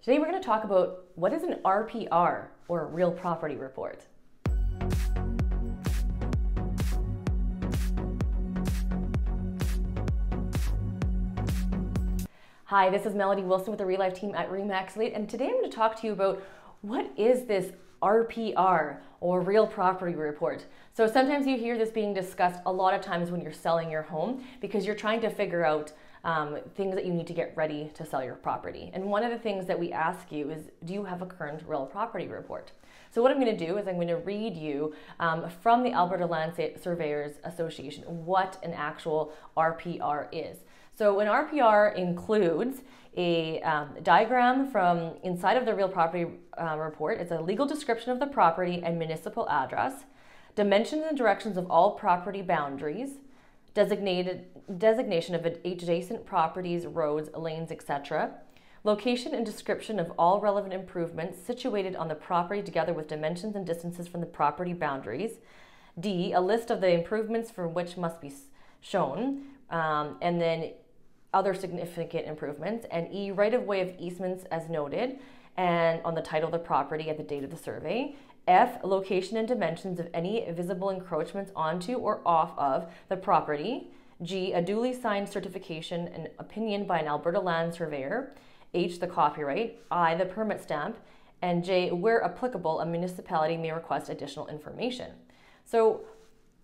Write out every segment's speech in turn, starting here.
Today we're going to talk about what is an RPR, or a real property report. Hi, this is Melody Wilson with the Real Life team at RE/MAX Elite, and today I'm going to talk to you about what is this RPR, or real property report. So sometimes you hear this being discussed a lot of times when you're selling your home because you're trying to figure out things that you need to get ready to sell your property. And one of the things that we ask you is, do you have a current real property report? So what I'm going to do is I'm going to read you from the Alberta Land Surveyors Association what an actual RPR is. So an RPR includes a diagram from inside of the real property report. It's a legal description of the property and municipal address, dimensions and directions of all property boundaries, designation of adjacent properties, roads, lanes, etc., location and description of all relevant improvements situated on the property together with dimensions and distances from the property boundaries, D, a list of the improvements for which must be shown, and then other significant improvements, and E, right-of-way of easements as noted and on the title of the property at the date of the survey, F, location and dimensions of any visible encroachments onto or off of the property, G, a duly signed certification and opinion by an Alberta land surveyor, H, the copyright, I, the permit stamp, and J, where applicable, a municipality may request additional information. So,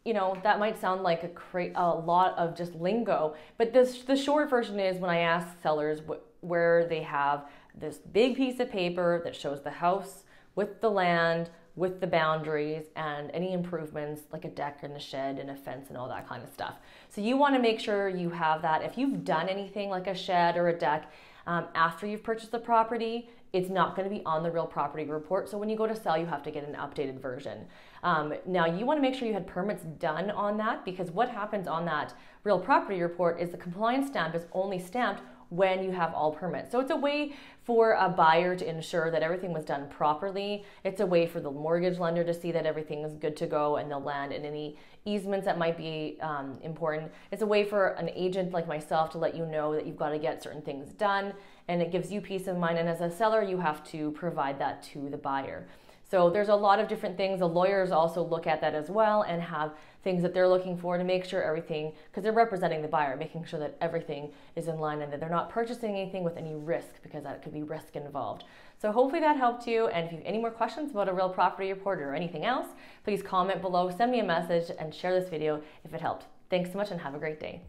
you know, that might sound like a lot of just lingo, but the short version is when I ask sellers where they have this big piece of paper that shows the house with the land, with the boundaries and any improvements like a deck and a shed and a fence and all that kind of stuff. So you want to make sure you have that. If you've done anything like a shed or a deck after you've purchased the property, it's not going to be on the real property report. So when you go to sell, you have to get an updated version. Now you want to make sure you had permits done on that, because what happens on that real property report is the compliance stamp is only stamped when you have all permits. So it's a way for a buyer to ensure that everything was done properly. It's a way for the mortgage lender to see that everything is good to go and the land and any easements that might be important. It's a way for an agent like myself to let you know that you've got to get certain things done, and it gives you peace of mind. And as a seller, you have to provide that to the buyer. So there's a lot of different things. The lawyers also look at that as well and have things that they're looking for to make sure everything, because they're representing the buyer, making sure that everything is in line and that they're not purchasing anything with any risk, because that could be risk involved. So hopefully that helped you. And if you have any more questions about a real property report or anything else, please comment below, send me a message, and share this video if it helped. Thanks so much and have a great day.